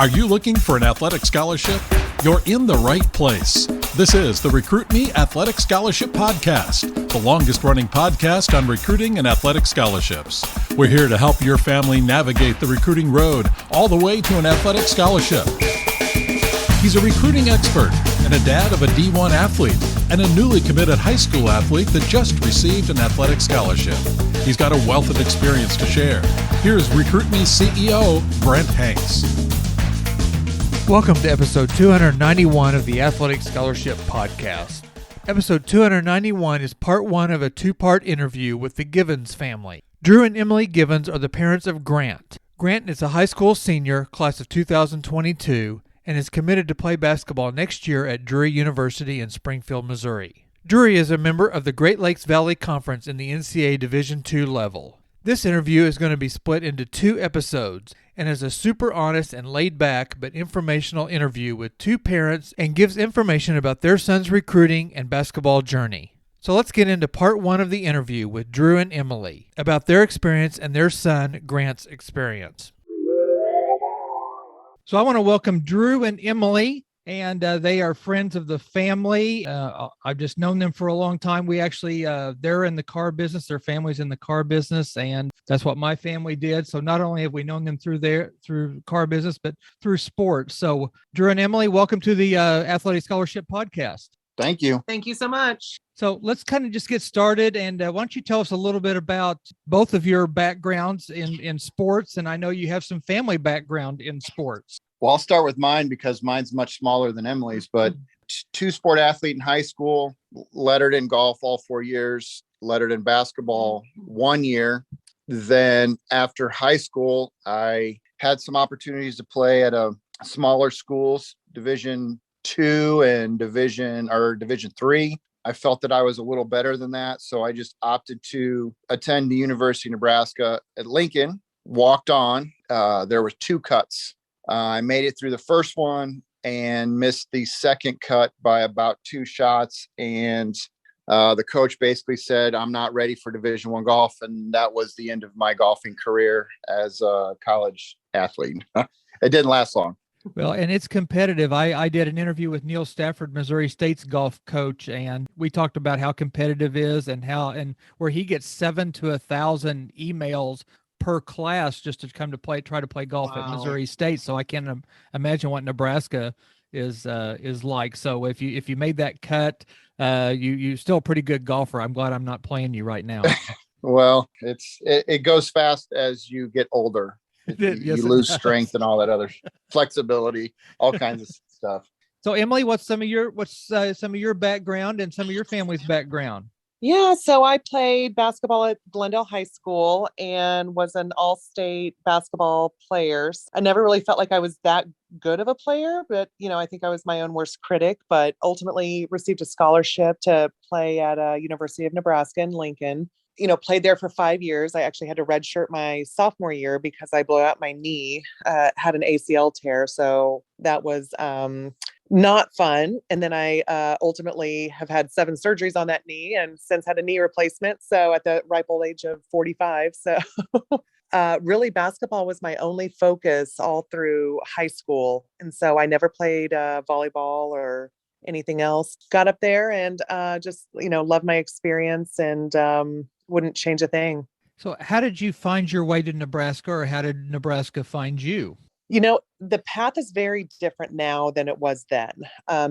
Are you looking for an athletic scholarship? You're in the right place. This is the Recruit Me Athletic Scholarship Podcast, the longest running podcast on recruiting and athletic scholarships. We're here to help your family navigate the recruiting road all the way to an athletic scholarship. He's a recruiting expert and a dad of a D1 athlete and a newly committed high school athlete that just received an athletic scholarship. He's got a wealth of experience to share. Here's Recruit Me CEO, Brent Hanks. Welcome to episode 291 of the Athletic Scholarship Podcast. Episode 291 is part one of a two-part interview with the Givens family. Drew and Emily Givens are the parents of Grant. Grant is a high school senior, class of 2022, and is committed to play basketball next year at Drury University in Springfield, Missouri. Drury is a member of the Great Lakes Valley Conference in the NCAA Division II level. This interview is going to be split into two episodes and is a super honest and laid-back but informational interview with two parents and gives information about their son's recruiting and basketball journey. So let's get into part one of the interview with Drew and Emily about their experience and their son Grant's experience. So I want to welcome Drew and Emily, and they are friends of the family. I've just known them for a long time. We actually, they're in the car business. Their family's in the car business, and that's what my family did. So not only have we known them through car business, but through sports. So Drew and Emily, welcome to the Athletic Scholarship Podcast. Thank you. Thank you so much. So let's kind of just get started. And why don't you tell us a little bit about both of your backgrounds in sports? And I know you have some family background in sports. Well, I'll start with mine because mine's much smaller than Emily's, but two-sport athlete in high school, lettered in golf all 4 years, lettered in basketball 1 year. Then after high school, I had some opportunities to play at a smaller schools, Division II and Division III. I felt that I was a little better than that, so I just opted to attend the University of Nebraska at Lincoln, walked on. There were two cuts. I made it through the first one and missed the second cut by about 2 shots. And the coach basically said, I'm not ready for Division I golf. And that was the end of my golfing career as a college athlete. It didn't last long. Well, and it's competitive. I did an interview with Neil Stafford, Missouri State's golf coach, and we talked about how competitive it is and where he gets 7 to 1,000 emails per class just to come to try to play golf at Missouri State. So I can't imagine what Nebraska is like. So if you made that cut, you're still a pretty good golfer. I'm glad I'm not playing you right now. Well, it goes fast as you get older. You lose strength and all that other flexibility, all kinds of stuff. So Emily, what's some of your background and some of your family's background? Yeah, so I played basketball at Glendale High School and was an all-state basketball player. I never really felt like I was that good of a player, but, I think I was my own worst critic, but ultimately received a scholarship to play at University of Nebraska in Lincoln. Played there for 5 years. I actually had to redshirt my sophomore year because I blew out my knee, had an ACL tear. So that was not fun. And then I ultimately have had 7 surgeries on that knee and since had a knee replacement. So at the ripe old age of 45. So really basketball was my only focus all through high school. And so I never played volleyball or anything else. Got up there and just, loved my experience and wouldn't change a thing. So how did you find your way to Nebraska, or how did Nebraska find you? The path is very different now than it was then.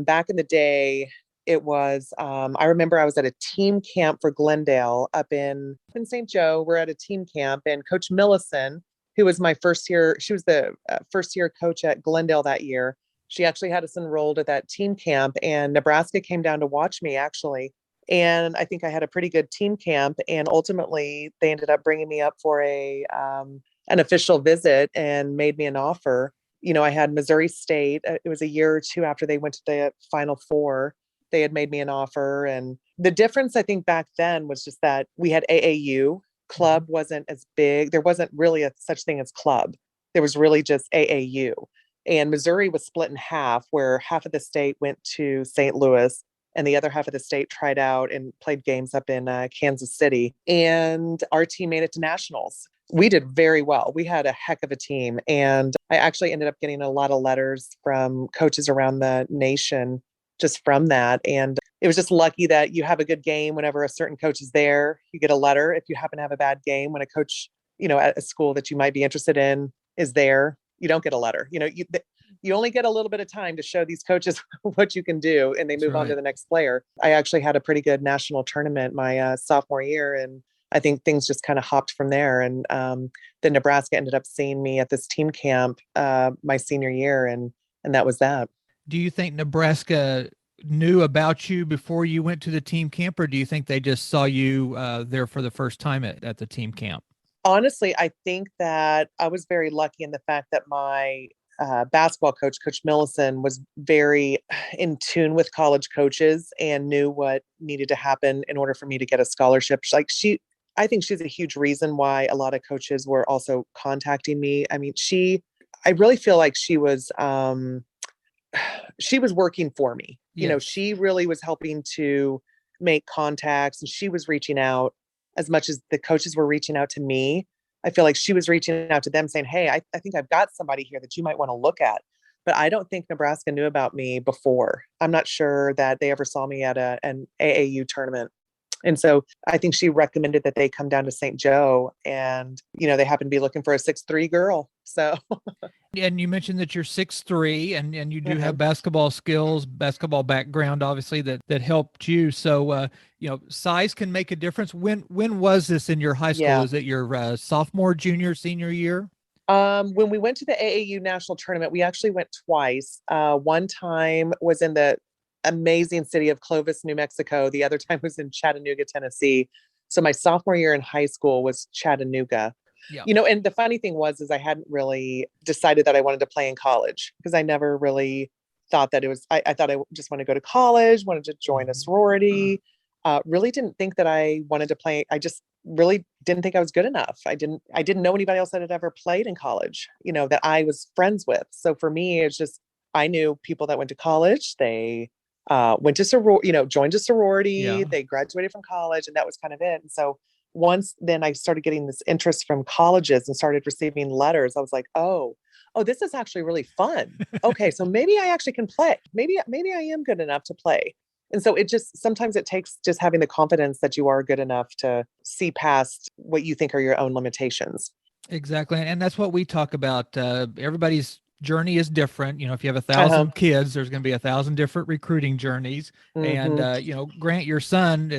Back in the day, it was, I remember I was at a team camp for Glendale up in St. Joe. We're at a team camp, and Coach Millison, who was my first year, she was the first year coach at Glendale that year. She actually had us enrolled at that team camp, and Nebraska came down to watch me actually. And I think I had a pretty good team camp, and ultimately they ended up bringing me up for an official visit and made me an offer. I had Missouri State. It was a year or two after they went to the Final Four. They had made me an offer. And the difference, I think, back then was just that we had AAU. Club wasn't as big. There wasn't really such thing as club. There was really just AAU. And Missouri was split in half, where half of the state went to St. Louis and the other half of the state tried out and played games up in Kansas City. And our team made it to nationals. we did very well. We had a heck of a team. And I actually ended up getting a lot of letters from coaches around the nation just from that. And it was just lucky that you have a good game whenever a certain coach is there. You get a letter. If you happen to have a bad game, when a coach, at a school that you might be interested in is there, you don't get a letter. You only get a little bit of time to show these coaches what you can do, and they move on to the next player. I actually had a pretty good national tournament my sophomore year, and I think things just kind of hopped from there. And then Nebraska ended up seeing me at this team camp my senior year, and that was that. Do you think Nebraska knew about you before you went to the team camp, or do you think they just saw you there for the first time at the team camp? Honestly, I think that I was very lucky in the fact that my basketball coach, Coach Millison, was very in tune with college coaches and knew what needed to happen in order for me to get a scholarship. I think she's a huge reason why a lot of coaches were also contacting me. I mean, I really feel like she was working for me. Yes. She really was helping to make contacts, and she was reaching out as much as the coaches were reaching out to me. I feel like she was reaching out to them saying, hey, I think I've got somebody here that you might want to look at. But I don't think Nebraska knew about me before. I'm not sure that they ever saw me at an AAU tournament. And so I think she recommended that they come down to St. Joe, and, they happen to be looking for a 6'3" girl. So. And you mentioned that you're 6'3", and you do have basketball skills, basketball background, obviously that helped you. So, size can make a difference. When was this in your high school? Yeah. Is it your sophomore, junior, senior year? When we went to the AAU national tournament, we actually went twice. One time was in the amazing city of Clovis, New Mexico. The other time was in Chattanooga, Tennessee. So my sophomore year in high school was Chattanooga. Yeah. And the funny thing was I hadn't really decided that I wanted to play in college, because I never really thought that it was, I thought I just want to go to college, wanted to join a sorority. Really didn't think that I wanted to play. I just really didn't think I was good enough. I didn't know anybody else that had ever played in college, that I was friends with. So for me, it's just, I knew people that went to college. They went to joined a sorority. Yeah. They graduated from college, and that was kind of it. And so once then I started getting this interest from colleges and started receiving letters, I was like, oh, this is actually really fun. Okay. So maybe I actually can play. Maybe I am good enough to play. And so sometimes it takes just having the confidence that you are good enough to see past what you think are your own limitations. Exactly. And that's what we talk about. Everybody's journey is different. If you have 1,000 kids, there's going to be 1,000 different recruiting journeys. Mm-hmm. And, Grant, your son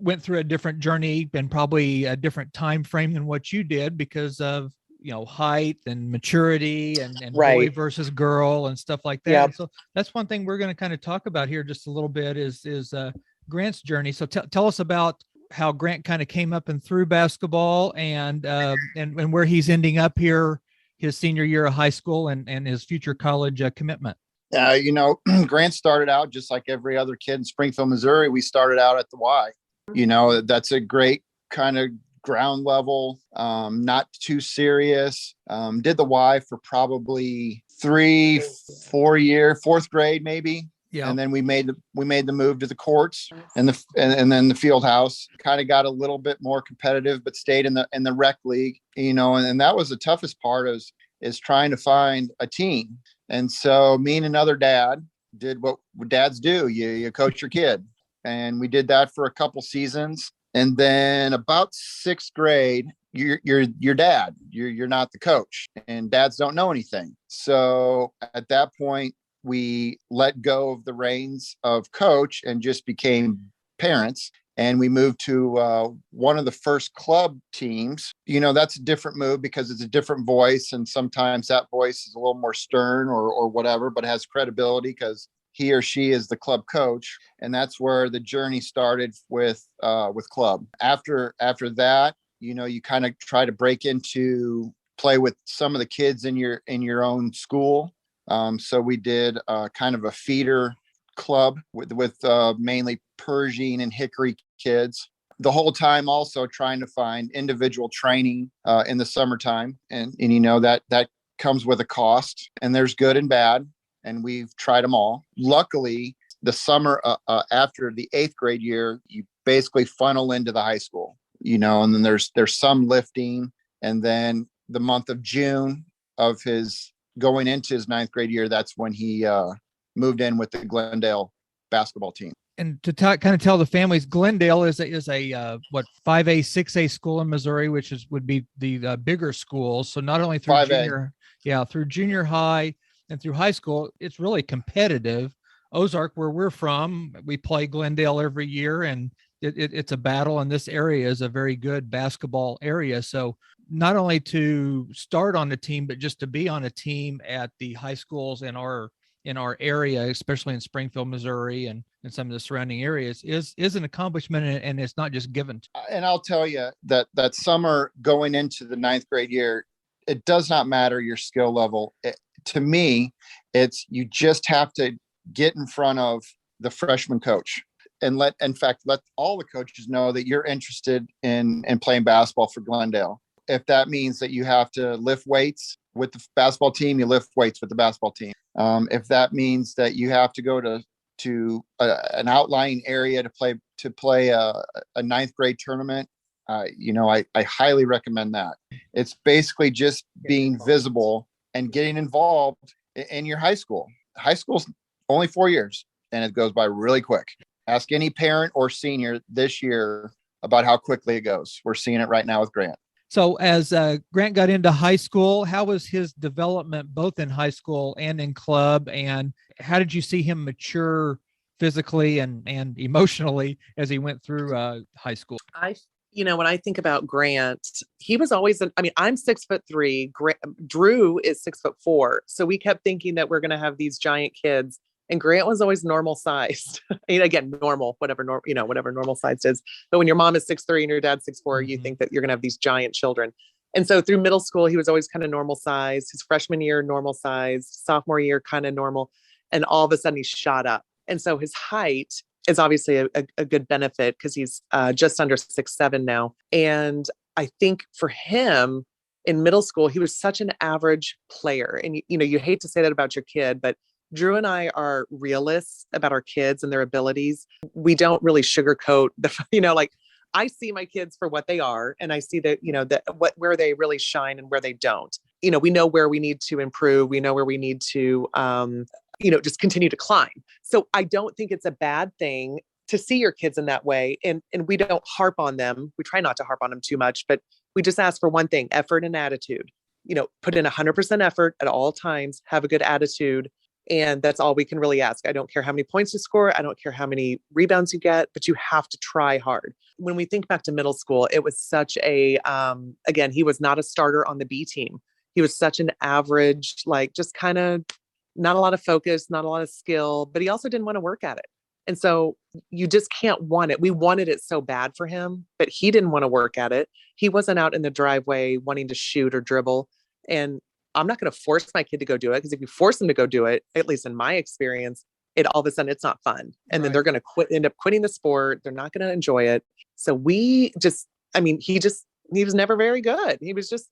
went through a different journey and probably a different time frame than what you did because of, height and maturity and Right. boy versus girl and stuff like that. Yep. So that's one thing we're going to kind of talk about here just a little bit is Grant's journey. So tell us about how Grant kind of came up and through basketball and where he's ending up here his senior year of high school and his future college commitment. Grant started out just like every other kid in Springfield, Missouri. We started out at the Y. That's a great kind of ground level, not too serious. Did the Y for probably 3-4 years, fourth grade maybe. Yeah. And then we made the move to the courts and then the field house. Kind of got a little bit more competitive, but stayed in the rec league, and that was the toughest part is trying to find a team. And so me and another dad did what dads do. You coach your kid. And we did that for a couple seasons. And then about sixth grade, you're dad. You're not the coach, and dads don't know anything. So at that point, we let go of the reins of coach and just became parents. And we moved to one of the first club teams. That's a different move because it's a different voice. And sometimes that voice is a little more stern or whatever, but has credibility because he or she is the club coach. And that's where the journey started with club. After that, you kind of try to break into play with some of the kids in your own school. So we did kind of a feeder club with mainly Pershing and Hickory kids. The whole time also trying to find individual training in the summertime. And that comes with a cost, and there's good and bad. And we've tried them all. Luckily, the summer after the 8th grade year, you basically funnel into the high school, and then there's some lifting. And then the month of June of his going into his 9th grade year, that's when he moved in with the Glendale basketball team. And to kind of tell the families, Glendale is a 5A, 6A school in Missouri, which would be the bigger schools. So not only through 5A. through junior high and through high school, it's really competitive. Ozark, where we're from, we play Glendale every year, and it's a battle. And this area is a very good basketball area. So not only to start on the team, but just to be on a team at the high schools in our area, especially in Springfield, Missouri, and some of the surrounding areas, is an accomplishment, and it's not just given. And I'll tell you that summer going into the 9th grade year, it does not matter your skill level. To me, it's you just have to get in front of the freshman coach and let all the coaches know that you're interested in playing basketball for Glendale. If that means that you have to lift weights with the basketball team, you lift weights with the basketball team. If that means that you have to go to an outlying area to play a 9th grade tournament, I highly recommend that. It's basically just being visible and getting involved in your high school. High school's only 4 years, and it goes by really quick. Ask any parent or senior this year about how quickly it goes. We're seeing it right now with Grant. So as Grant got into high school, how was his development both in high school and in club? And how did you see him mature physically and emotionally as he went through high school? When I think about Grant, he was always, I'm 6'3". Drew is 6'4". So we kept thinking that we're going to have these giant kids. And Grant was always normal sized. Again, normal, whatever normal sized is. But when your mom is 6'3" and your dad's 6'4", you think that you're going to have these giant children. And so through middle school, he was always kind of normal sized. His freshman year, normal sized. Sophomore year, kind of normal. And all of a sudden he shot up. And so his height is obviously a good benefit because he's just under 6'7" now. And I think for him in middle school, he was such an average player. And you hate to say that about your kid, but Drew and I are realists about our kids and their abilities. We don't really sugarcoat I see my kids for what they are. And I see that, where they really shine and where they don't. We know where we need to improve. We know where we need to, just continue to climb. So I don't think it's a bad thing to see your kids in that way. And we don't harp on them. We try not to harp on them too much, but we just ask for one thing: effort and attitude. Put in 100% effort at all times, have a good attitude. And that's all we can really ask. I don't care how many points you score. I don't care how many rebounds you get, but you have to try hard. When we think back to middle school, it was such again, he was not a starter on the B team. He was such an average, just kind of not a lot of focus, not a lot of skill, but he also didn't want to work at it. And so you just can't want it. We wanted it so bad for him, but he didn't want to work at it. He wasn't out in the driveway wanting to shoot or dribble. And I'm not going to force my kid to go do it, because if you force them to go do it, at least in my experience, all of a sudden it's not fun. And then they're going to end up quitting the sport. They're not going to enjoy it. So he was never very good. He was just,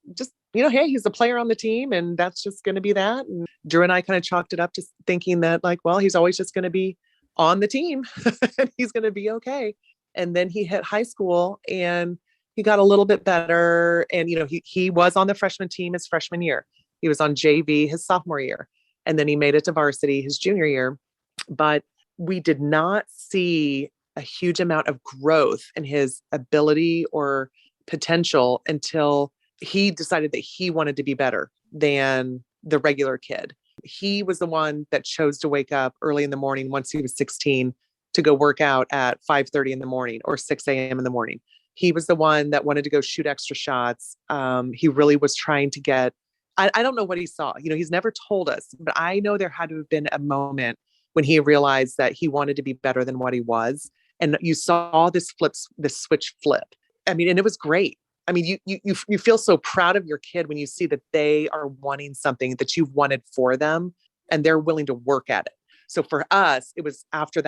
hey, he's a player on the team and that's just going to be that. And Drew and I kind of chalked it up to thinking that he's always just going to be on the team and he's going to be okay. And then he hit high school and he got a little bit better. And, he was on the freshman team his freshman year. He was on JV his sophomore year, and then he made it to varsity his junior year. But we did not see a huge amount of growth in his ability or potential until he decided that he wanted to be better than the regular kid. He was the one that chose to wake up early in the morning once he was 16 to go work out at 5:30 in the morning or 6 a.m. in the morning. He was the one that wanted to go shoot extra shots. He really was trying to get, I don't know what he saw. He's never told us, but I know there had to have been a moment when he realized that he wanted to be better than what he was. And you saw this switch flip. And it was great. You feel so proud of your kid when you see that they are wanting something that you've wanted for them and they're willing to work at it. So for us, it was after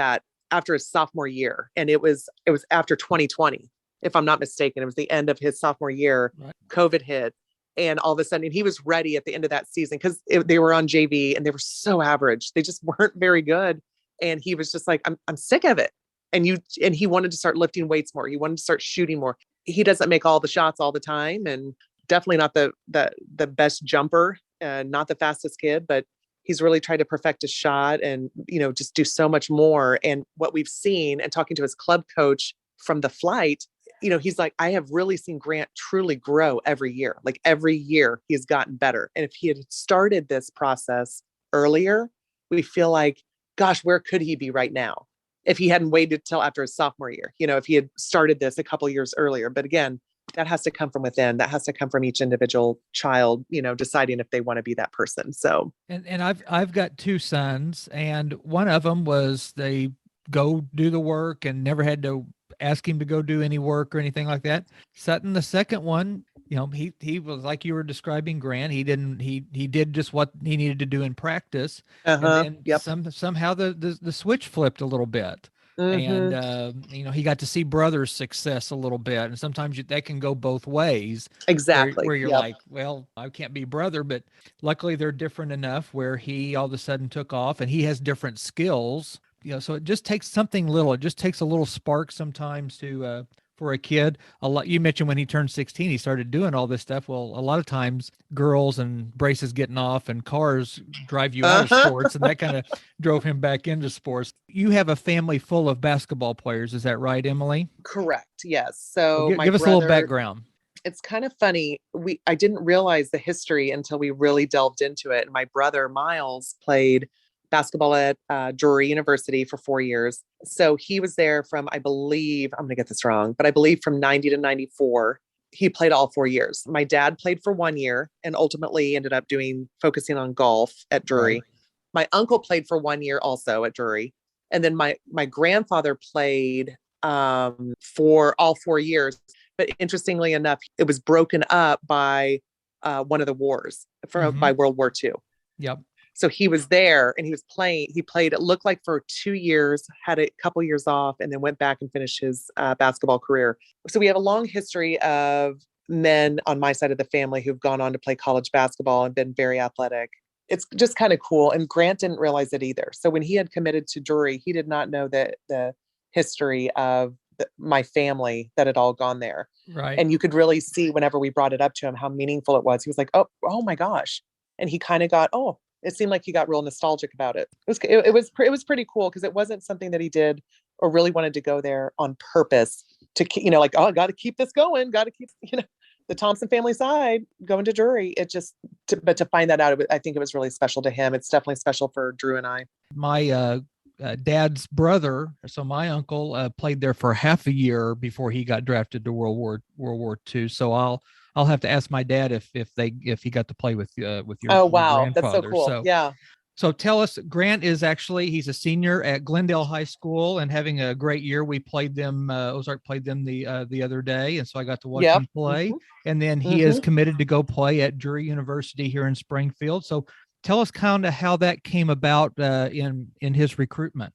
his sophomore year, and it was after 2020, if I'm not mistaken. It was the end of his sophomore year. Right. COVID hit. And all of a sudden he was ready at the end of that season, because they were on JV and they were so average. They just weren't very good. And he was just like, I'm sick of it. And he wanted to start lifting weights more. He wanted to start shooting more. He doesn't make all the shots all the time. definitely not the best jumper, not the fastest kid, but he's really tried to perfect his shot and, just do so much more. And what we've seen and talking to his club coach from the flight, he's like, I have really seen Grant truly grow every year. Like every year he's gotten better. And if he had started this process earlier, we feel like, gosh, where could he be right now? If he hadn't waited till after his sophomore year, if he had started this a couple years earlier. But again, that has to come from within. That has to come from each individual child, deciding if they want to be that person. So, and I've got two sons, and one of them was they go do the work and never had to ask him to go do any work or anything like that. Sutton, the second one, he was like you were describing Grant. He did just what he needed to do in practice. And then Yep. somehow the switch flipped a little bit. Mm-hmm. And he got to see brother's success a little bit, and sometimes that can go both ways. Exactly. Where you're Yep. like, well, I can't be brother, but luckily they're different enough where he all of a sudden took off, and he has different skills. So it just takes something little. It just takes a little spark sometimes to for a kid. A lot. You mentioned when he turned 16, he started doing all this stuff. Well, a lot of times girls and braces getting off and cars drive you out of sports, and that kind of drove him back into sports. You have a family full of basketball players. Is that right, Emily? Correct. Yes. So give us a little background. It's kind of funny. I didn't realize the history until we really delved into it. And my brother Miles played basketball at Drury University for 4 years. So he was there from, I believe, I'm going to get this wrong, but I believe from 90 to 94. He played all 4 years. My dad played for 1 year and ultimately ended up focusing on golf at Drury. Right. My uncle played for 1 year also at Drury. And then my grandfather played for all 4 years. But interestingly enough, it was broken up by one of the wars by World War II. Yep. So he was there and he was playing. He played, it looked like for 2 years, had a couple years off, and then went back and finished his basketball career. So we have a long history of men on my side of the family who've gone on to play college basketball and been very athletic. It's just kind of cool. And Grant didn't realize it either. So when he had committed to Drury, he did not know the history of my family that had all gone there. Right. And you could really see whenever we brought it up to him how meaningful it was. He was like, oh my gosh. And he kind of got, it seemed like he got real nostalgic about it. It was pretty cool because it wasn't something that he did or really wanted to go there on purpose to, I got to keep this going. Got to keep, the Thompson family side going to Drury. But to find that out, I think it was really special to him. It's definitely special for Drew and I. My dad's brother, so my uncle, played there for half a year before he got drafted to World War II. So I'll have to ask my dad if he got to play with your grandfather. That's so cool. So, yeah. So tell us, Grant he's a senior at Glendale High School and having a great year. We played them, Ozark played them the other day. And so I got to watch him play. Mm-hmm. And then he is committed to go play at Drury University here in Springfield. So tell us kind of how that came about in his recruitment.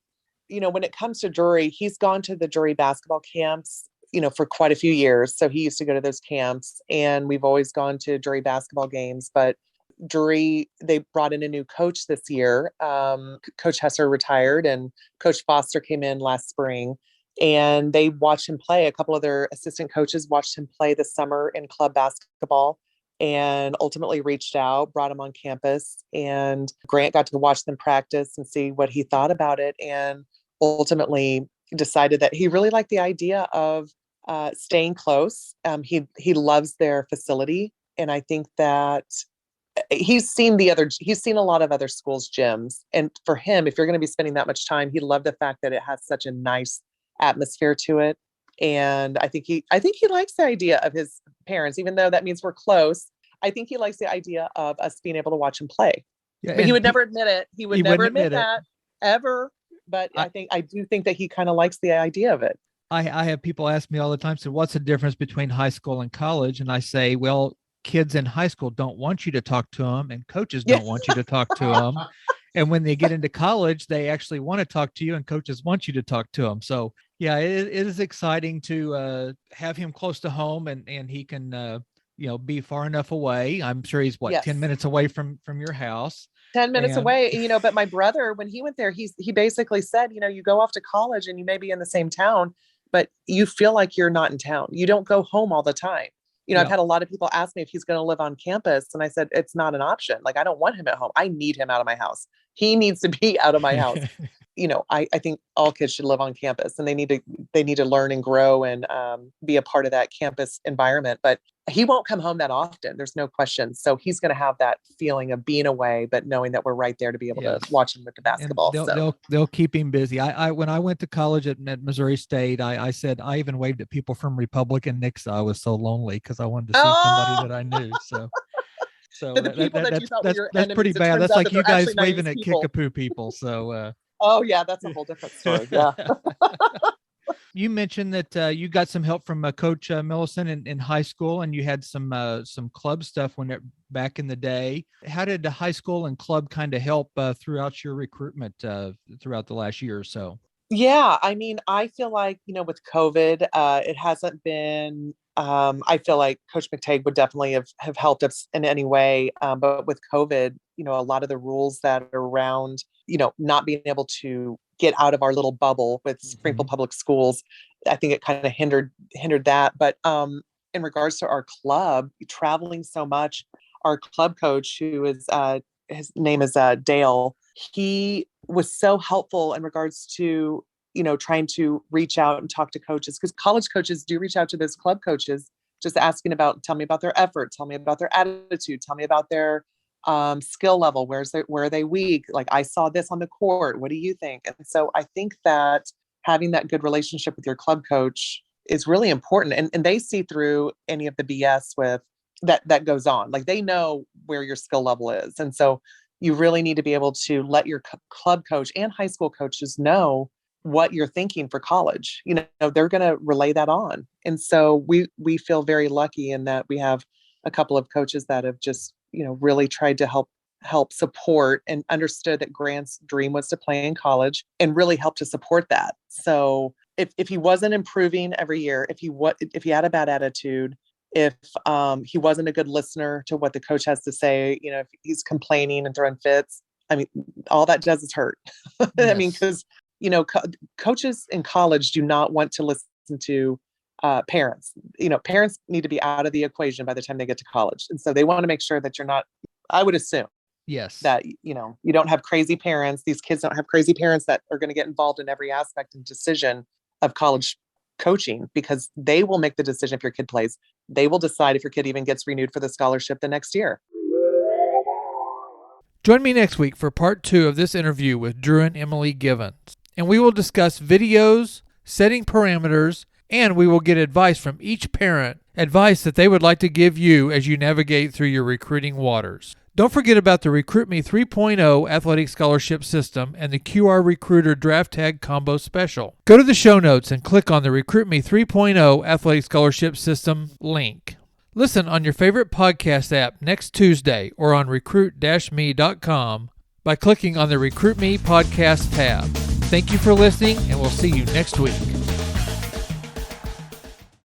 When it comes to Drury, he's gone to the Drury basketball camps, for quite a few years. So he used to go to those camps, and we've always gone to Drury basketball games. But Drury, they brought in a new coach this year. Coach Hesser retired and Coach Foster came in last spring, and they watched him play. A couple of their assistant coaches watched him play this summer in club basketball and ultimately reached out, brought him on campus, and Grant got to watch them practice and see what he thought about it, and ultimately decided that he really liked the idea of staying close. He loves their facility. And I think that he's seen a lot of other schools' gyms. And for him, if you're going to be spending that much time, he loved the fact that it has such a nice atmosphere to it. And I think he likes the idea of his parents, even though that means we're close. I think he likes the idea of us being able to watch him play. Yeah, but he would never admit it. He would never admit that ever. But I do think that he kind of likes the idea of it. I have people ask me all the time, so what's the difference between high school and college? And I say, well, kids in high school don't want you to talk to them, and coaches don't want you to talk to them. And when they get into college, they actually want to talk to you, and coaches want you to talk to them. So yeah, it is exciting to have him close to home, and he can be far enough away. I'm sure he's 10 minutes away from your house. 10 minutes away, but my brother, when he went there, he basically said, you go off to college and you may be in the same town, but you feel like you're not in town. You don't go home all the time. I've had a lot of people ask me if he's going to live on campus. And I said, it's not an option. Like, I don't want him at home. I need him out of my house. He needs to be out of my house. I think all kids should live on campus, and they need to learn and grow and be a part of that campus environment. But he won't come home that often. There's no question. So he's going to have that feeling of being away, but knowing that we're right there to be able to watch him with the basketball. They'll keep him busy. When I went to college at Missouri State, I said, I even waved at people from Republican Nix. I was so lonely because I wanted to see somebody that I knew. So that's pretty bad. That's like you guys waving at Kickapoo people. So that's a whole different story. Yeah. You mentioned that you got some help from Coach Millicent in high school, and you had some club stuff back in the day. How did the high school and club kind of help throughout your recruitment throughout the last year or so? Yeah, I mean, I feel like, with COVID, it hasn't been, I feel like Coach McTagg would definitely have helped us in any way. But with COVID, a lot of the rules that are around, not being able to get out of our little bubble with Springfield Public Schools, I think it kind of hindered that. But in regards to our club, traveling so much, our club coach, who is, his name is Dale, he was so helpful in regards to, trying to reach out and talk to coaches, because college coaches do reach out to those club coaches, just asking tell me about their effort, tell me about their attitude, tell me about their skill level. Where are they weak? Like, I saw this on the court. What do you think? And so I think that having that good relationship with your club coach is really important. And they see through any of the BS with that goes on. Like, they know where your skill level is. And so you really need to be able to let your club coach and high school coaches know what you're thinking for college. They're going to relay that on. And so we feel very lucky in that we have a couple of coaches that have just, really tried to help support and understood that Grant's dream was to play in college, and really helped to support that. So if he wasn't improving every year, if he had a bad attitude, if he wasn't a good listener to what the coach has to say, if he's complaining and throwing fits, I mean, all that does is hurt. Yes. I mean, because, coaches in college do not want to listen to parents. Parents need to be out of the equation by the time they get to college. And so they want to make sure that you're not, I would assume, yes, that, you don't have crazy parents. These kids don't have crazy parents that are going to get involved in every aspect and decision of college coaching, because they will make the decision if your kid plays. They will decide if your kid even gets renewed for the scholarship the next year. Join me next week for part 2 of this interview with Drew and Emily Givens, and we will discuss videos, setting parameters, and we will get advice from each parent, advice that they would like to give you as you navigate through your recruiting waters. Don't forget about the Recruit Me 3.0 Athletic Scholarship System and the QR Recruiter Draft Tag Combo Special. Go to the show notes and click on the Recruit Me 3.0 Athletic Scholarship System link. Listen on your favorite podcast app next Tuesday or on recruit-me.com by clicking on the Recruit Me podcast tab. Thank you for listening, and we'll see you next week.